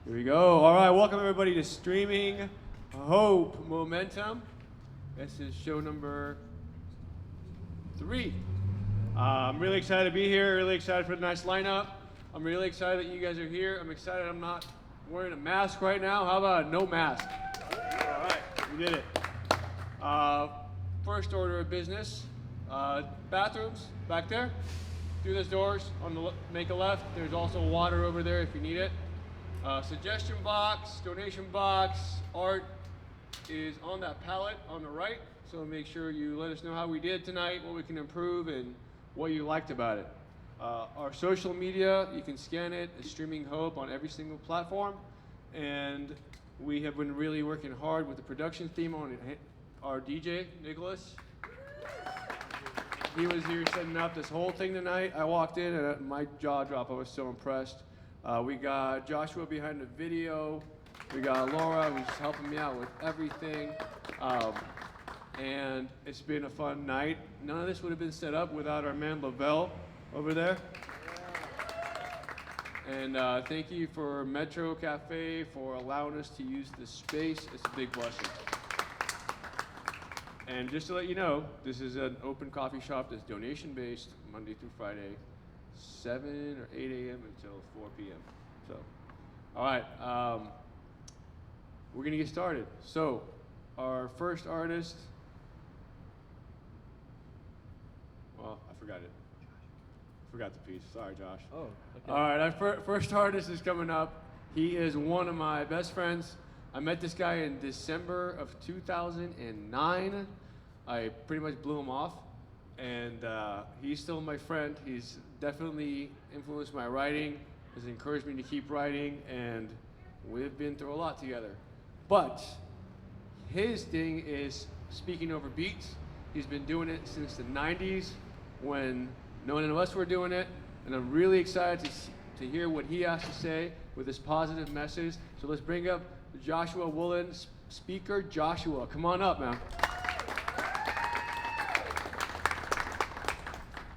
Here we go. All right, welcome everybody to Streaming Hope Momentum. This is show number 3. I'm really excited to be here, really excited for the nice lineup. I'm really excited that you guys are here. I'm excited I'm not wearing a mask right now. How about no mask? All right, we did it. First order of business, bathrooms back there. Through those doors, make a left. There's also water over there if you need it. Suggestion box, donation box, art is on that pallet on the right. So make sure you let us know how we did tonight, what we can improve, and what you liked about it. Our social media, you can scan it. It's Streaming Hope on every single platform. And we have been really working hard with the production team on our DJ, Nicholas. He was here setting up this whole thing tonight. I walked in and my jaw dropped. I was so impressed. We got Joshua behind the video. We got Laura who's helping me out with everything. And it's been a fun night. None of this would have been set up without our man Lavelle over there. And thank you for Metro Cafe for allowing us to use this space. It's a big blessing. And just to let you know, this is an open coffee shop that's donation-based Monday through Friday, 7 or 8 a.m. until 4 p.m. So, all right, we're gonna get started. So, our first artist, well, I forgot it. Forgot the piece. Sorry, Josh. Oh, okay. All right, our first artist is coming up. He is one of my best friends. I met this guy in December of 2009. I pretty much blew him off, and he's still my friend. He's definitely influenced my writing, has encouraged me to keep writing, and we've been through a lot together. But his thing is speaking over beats. He's been doing it since the 90s when none of us were doing it, and I'm really excited to hear what he has to say with this positive message. So let's bring up Joshua Woolen, speaker Joshua. Come on up, man.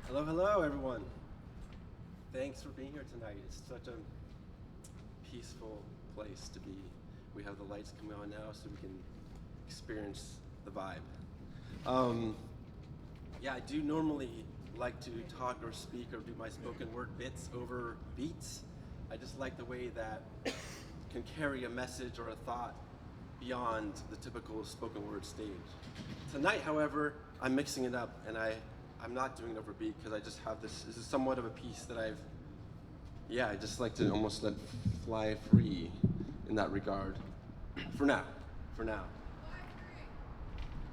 Hello, hello, everyone. Thanks for being here tonight. It's such a peaceful place to be. We have the lights coming on now so we can experience the vibe. Yeah, I do normally like to talk or speak or do my spoken word bits over beats. I just like the way that can carry a message or a thought beyond the typical spoken word stage. Tonight, however, I'm mixing it up, and I'm not doing it over beat because I just have this is somewhat of a piece that I just like to almost let fly free in that regard. For now.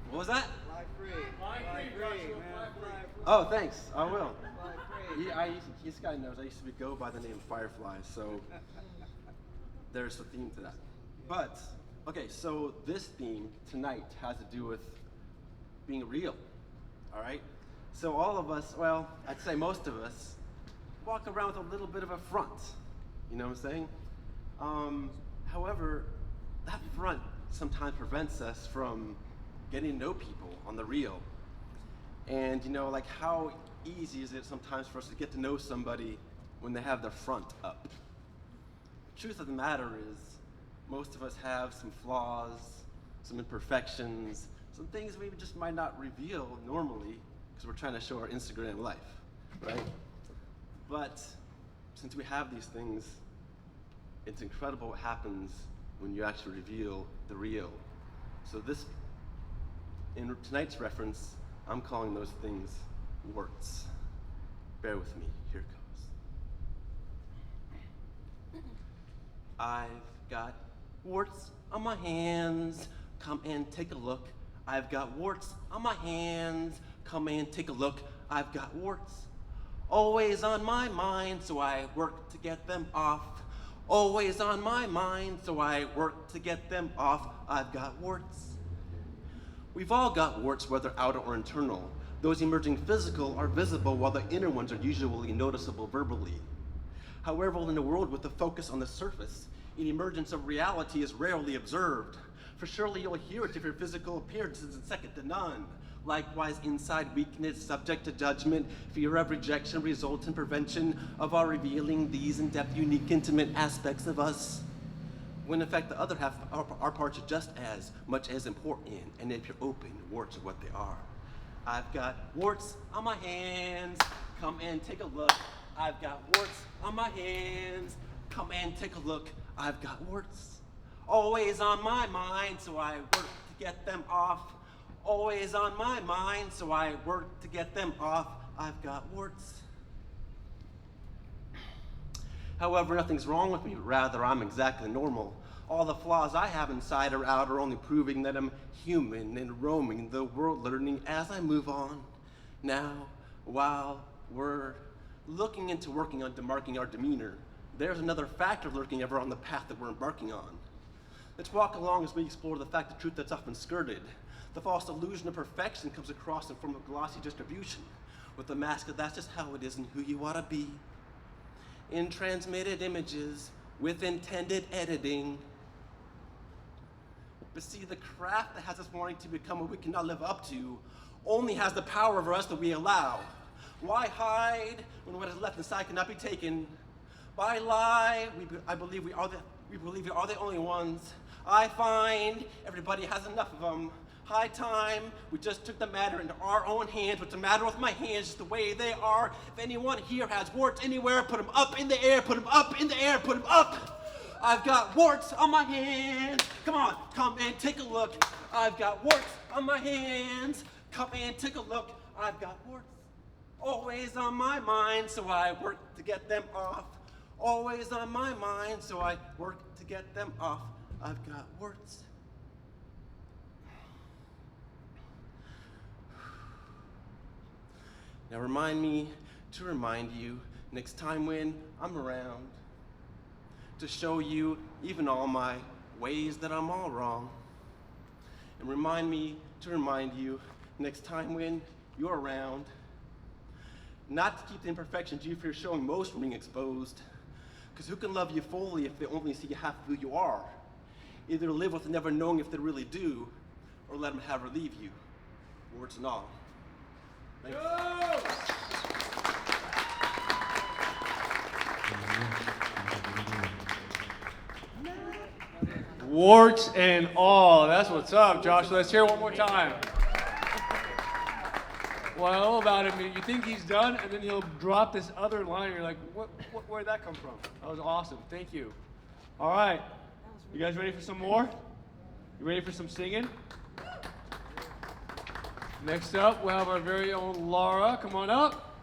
What was that? Fly free. Fly free, Joshua, fly free. Oh, thanks, I will. Fly free. This guy knows I used to go by the name Firefly, so there's a theme to that. But, okay, so this theme tonight has to do with being real, all right? So all of us, well, I'd say most of us, walk around with a little bit of a front, you know what I'm saying? However, that front sometimes prevents us from getting to know people on the real. And you know, like how easy is it sometimes for us to get to know somebody when they have their front up? Truth of the matter is, most of us have some flaws, some imperfections, some things we just might not reveal normally because we're trying to show our Instagram life, right? But since we have these things, it's incredible what happens when you actually reveal the real. So in tonight's reference, I'm calling those things warts. Bear with me, here it comes. I've got warts on my hands, come and take a look. I've got warts on my hands, come and take a look. I've got warts always on my mind, so I work to get them off. Always on my mind, so I work to get them off. I've got warts. We've all got warts, whether outer or internal. Those emerging physical are visible, while the inner ones are usually noticeable verbally. However, in a world with a focus on the surface, an emergence of reality is rarely observed. For surely you'll hear it if your physical appearance is second to none. Likewise, inside weakness, subject to judgment, fear of rejection results in prevention of our revealing these in-depth, unique, intimate aspects of us. when in fact the other half our parts are just as much as important, and if you're open, warts are what they are. I've got warts on my hands, come and take a look. I've got warts on my hands, come and take a look. I've got warts always on my mind, so I work to get them off. Always on my mind, so I work to get them off. I've got warts. However, nothing's wrong with me, rather I'm exactly normal. All the flaws I have inside or out are only proving that I'm human and roaming the world, learning as I move on. Now, while we're looking into working on demarking our demeanor, there's another factor lurking ever on the path that we're embarking on. Let's walk along as we explore the fact of truth that's often skirted. The false illusion of perfection comes across in form of glossy distribution, with the mask of that's just how it is and who you ought to be. In transmitted images, with intended editing. But see, the craft that has us wanting to become what we cannot live up to only has the power over us that we allow. Why hide when what is left inside cannot be taken? Why lie? I believe we are the only ones. I find everybody has enough of them. High time, we just took the matter into our own hands. What's the matter with my hands? Just the way they are. If anyone here has warts anywhere, put them up in the air, put them up in the air, put them up. I've got warts on my hands. Come on, come and take a look. I've got warts on my hands. Come and take a look. I've got warts always on my mind, so I work to get them off. Always on my mind, so I work to get them off. I've got warts. Now remind me to remind you next time when I'm around, to show you even all my ways that I'm all wrong. And remind me to remind you next time when you're around, not to keep the imperfections you fear showing most from being exposed. Because who can love you fully if they only see half of who you are? Either live with never knowing if they really do, or let them have or leave you, warts and all. Thanks. Warts and all. That's what's up, Josh. Let's hear it one more time. What I love about him, you think he's done, and then he'll drop this other line, and you're like, where'd that come from? That was awesome. Thank you. All right. You guys ready for some more? You ready for some singing? Next up, we'll have our very own Laura. Come on up.